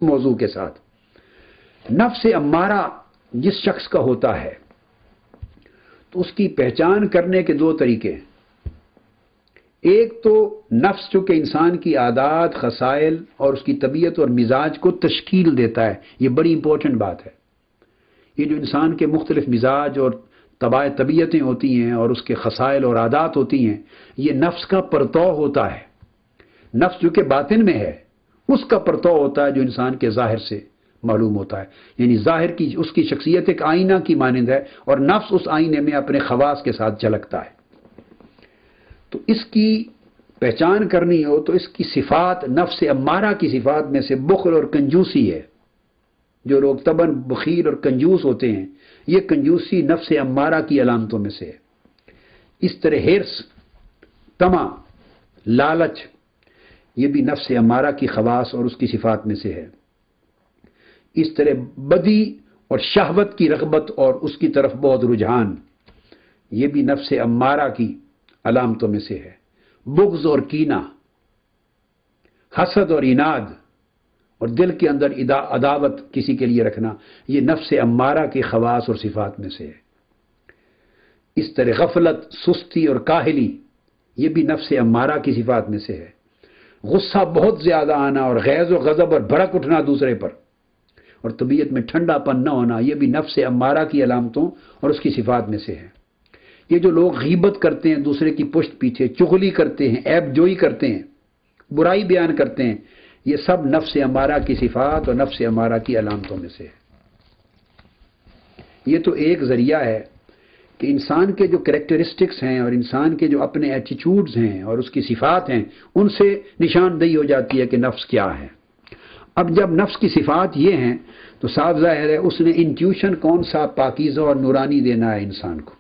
موضوع کے ساتھ نفس امارہ جس شخص کا ہوتا ہے تو اس کی پہچان کرنے کے دو طریقے ہیں۔ ایک تو نفس چونکہ انسان کی عادات، خصائل اور اس کی طبیعت اور مزاج کو تشکیل دیتا ہے، یہ بڑی امپورٹنٹ بات ہے۔ یہ جو انسان کے مختلف مزاج اور طبیعتیں ہوتی ہیں اور اس کے خصائل اور عادات ہوتی ہیں، یہ نفس کا پرتو ہوتا ہے۔ نفس جو کہ باطن میں ہے اس کا پرتو ہوتا ہے جو انسان کے ظاہر سے معلوم ہوتا ہے، یعنی ظاہر کی اس کی شخصیت ایک آئینہ کی مانند ہے اور نفس اس آئینے میں اپنے خواص کے ساتھ جھلکتا ہے۔ تو اس کی پہچان کرنی ہو تو اس کی صفات، نفس امارہ کی صفات میں سے بخل اور کنجوسی ہے۔ جو لوگ طبعاً بخیل اور کنجوس ہوتے ہیں، یہ کنجوسی نفس امارہ کی علامتوں میں سے ہے۔ اس طرح ہرس، طمع، لالچ، یہ بھی نفس امارہ کی خواص اور اس کی صفات میں سے ہے۔ اس طرح بدی اور شہوت کی رغبت اور اس کی طرف بہت رجحان، یہ بھی نفس امارہ کی علامتوں میں سے ہے۔ بغض اور کینہ، حسد اور عناد اور دل کے اندر عداوت کسی کے لیے رکھنا، یہ نفس امارہ کے خواص اور صفات میں سے ہے۔ اس طرح غفلت، سستی اور کاہلی، یہ بھی نفس امارہ کی صفات میں سے ہے۔ غصہ بہت زیادہ آنا اور غیظ و غضب اور بھڑک اٹھنا دوسرے پر اور طبیعت میں ٹھنڈا پن نہ ہونا، یہ بھی نفس امارہ کی علامتوں اور اس کی صفات میں سے ہے۔ یہ جو لوگ غیبت کرتے ہیں، دوسرے کی پشت پیچھے چغلی کرتے ہیں، عیب جوئی کرتے ہیں، برائی بیان کرتے ہیں، یہ سب نفس امارہ کی صفات اور نفس امارہ کی علامتوں میں سے ہے۔ یہ تو ایک ذریعہ ہے کہ انسان کے جو کریکٹرسٹکس ہیں اور انسان کے جو اپنے ایٹیچیوڈز ہیں اور اس کی صفات ہیں، ان سے نشاندہی ہو جاتی ہے کہ نفس کیا ہے۔ اب جب نفس کی صفات یہ ہیں تو صاف ظاہر ہے اس نے انٹیوشن کون سا پاکیزہ اور نورانی دینا ہے انسان کو،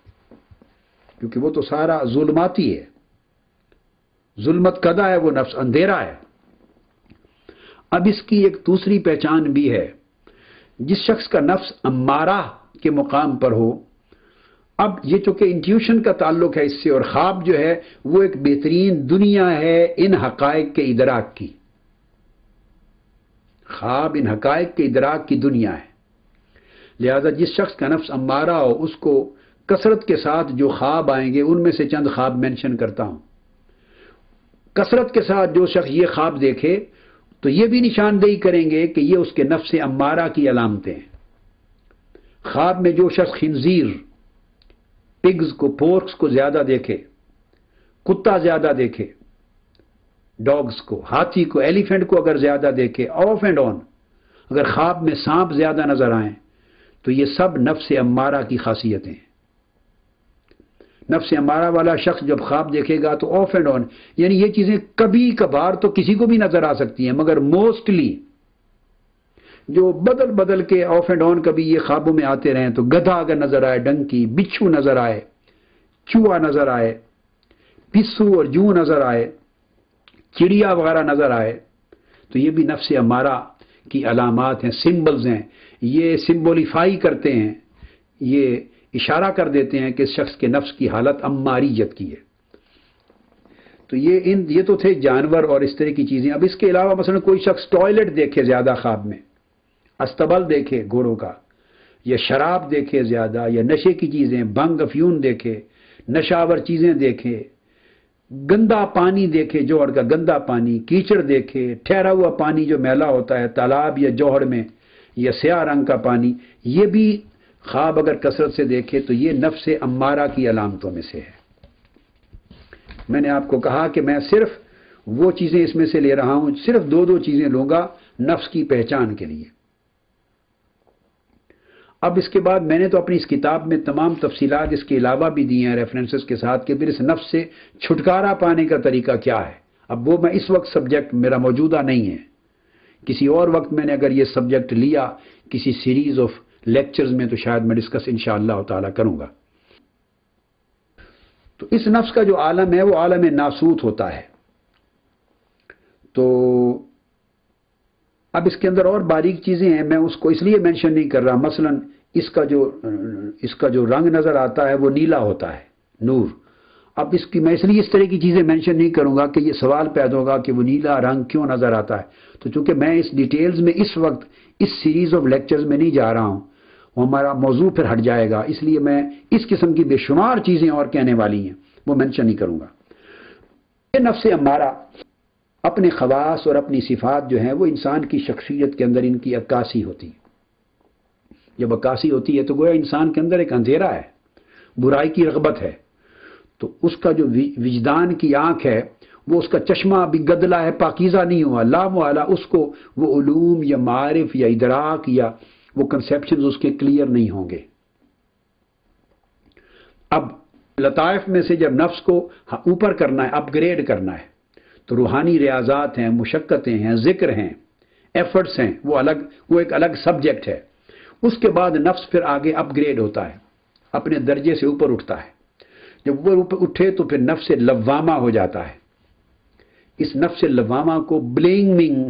کیونکہ وہ تو سارا ظلماتی ہے، ظلمت کدا ہے، وہ نفس اندھیرا ہے۔ اب اس کی ایک دوسری پہچان بھی ہے، جس شخص کا نفس امارہ کے مقام پر ہو، اب یہ چونکہ انٹیوشن کا تعلق ہے اس سے، اور خواب جو ہے وہ ایک بہترین دنیا ہے ان حقائق کے ادراک کی۔ خواب ان حقائق کے ادراک کی دنیا ہے، لہذا جس شخص کا نفس امارہ ہو اس کو کثرت کے ساتھ جو خواب آئیں گے ان میں سے چند خواب مینشن کرتا ہوں۔ کثرت کے ساتھ جو شخص یہ خواب دیکھے تو یہ بھی نشاندہی کریں گے کہ یہ اس کے نفس امارہ کی علامتیں ہیں۔ خواب میں جو شخص خنزیر، پگز کو، پورکس کو زیادہ دیکھے، کتا زیادہ دیکھے، ڈاگز کو، ہاتھی کو، ایلیفینٹ کو اگر زیادہ دیکھے، آف اینڈ آن، اگر خواب میں سانپ زیادہ نظر آئیں تو یہ سب نفس امارہ کی خاصیتیں ہیں۔ نفس امارہ والا شخص جب خواب دیکھے گا تو آف اینڈ آن، یعنی یہ چیزیں کبھی کبھار تو کسی کو بھی نظر آ سکتی ہیں، مگر موسٹلی جو بدل بدل کے آف اینڈ آن کبھی یہ خوابوں میں آتے رہیں تو گدھا اگر نظر آئے، ڈنکی، بچھو نظر آئے، چوہا نظر آئے، پسو اور جو نظر آئے، چڑیا وغیرہ نظر آئے، تو یہ بھی نفس امارہ کی علامات ہیں، سمبلز ہیں۔ یہ سمبولیفائی کرتے ہیں، یہ اشارہ کر دیتے ہیں کہ اس شخص کے نفس کی حالت اماریت کی ہے۔ تو یہ تو تھے جانور اور اس طرح کی چیزیں۔ اب اس کے علاوہ مثلا کوئی شخص ٹوائلٹ دیکھے زیادہ خواب میں، استبل دیکھے گھوڑوں کا، یا شراب دیکھے زیادہ، یا نشے کی چیزیں، بھنگ افیون دیکھے، نشاور چیزیں دیکھے، گندا پانی دیکھے، جوہر کا گندا پانی، کیچڑ دیکھے، ٹھہرا ہوا پانی جو میلا ہوتا ہے تالاب یا جوہر میں، یا سیاہ رنگ کا پانی، یہ بھی خواب اگر کثرت سے دیکھے تو یہ نفس امارہ کی علامتوں میں سے ہے۔ میں نے آپ کو کہا کہ میں صرف وہ چیزیں اس میں سے لے رہا ہوں، صرف دو چیزیں لوں گا نفس کی پہچان کے لیے۔ اب اس کے بعد میں نے تو اپنی اس کتاب میں تمام تفصیلات اس کے علاوہ بھی دی ہیں ریفرنسز کے ساتھ کہ پھر اس نفس سے چھٹکارا پانے کا طریقہ کیا ہے۔ اب وہ میں اس وقت سبجیکٹ میرا موجودہ نہیں ہے، کسی اور وقت میں نے اگر یہ سبجیکٹ لیا کسی سیریز آف لیکچرز میں تو شاید میں ڈسکس انشاءاللہ تعالی کروں گا۔ تو اس نفس کا جو عالم ہے وہ عالم ناسوت ہوتا ہے۔ تو اب اس کے اندر اور باریک چیزیں ہیں، میں اس کو اس لیے مینشن نہیں کر رہا۔ مثلا اس کا جو رنگ نظر آتا ہے وہ نیلا ہوتا ہے، نور، اب اس کی میں اس لیے اس طرح کی چیزیں مینشن نہیں کروں گا کہ یہ سوال پیدا ہوگا کہ وہ نیلا رنگ کیوں نظر آتا ہے، تو چونکہ میں اس ڈیٹیلز میں اس وقت اس سیریز آف لیکچرز میں نہیں جا رہا ہوں، وہ ہمارا موضوع پھر ہٹ جائے گا، اس لیے میں اس قسم کی بے شمار چیزیں اور کہنے والی ہیں وہ مینشن نہیں کروں گا۔ یہ نفس امارہ اپنے خواص اور اپنی صفات جو ہیں وہ انسان کی شخصیت کے اندر ان کی عکاسی ہوتی ہے۔ جب عکاسی ہوتی ہے تو گویا انسان کے اندر ایک اندھیرا ہے، برائی کی رغبت ہے، تو اس کا جو وجدان کی آنکھ ہے وہ اس کا چشمہ ابھی گدلا ہے، پاکیزہ نہیں ہوا، لا محالہ اس کو وہ علوم یا معارف یا ادراک یا وہ کنسیپشنز اس کے کلیئر نہیں ہوں گے۔ اب لطائف میں سے جب نفس کو اوپر کرنا ہے، اپ گریڈ کرنا ہے، تو روحانی ریاضات ہیں، مشقتیں ہیں، ذکر ہیں، ایفرٹس ہیں، وہ ایک الگ سبجیکٹ ہے۔ اس کے بعد نفس پھر آگے اپ گریڈ ہوتا ہے، اپنے درجے سے اوپر اٹھتا ہے۔ جب وہ اوپر اٹھے تو پھر نفس لوامہ ہو جاتا ہے۔ اس نفس لوامہ کو بلیمنگ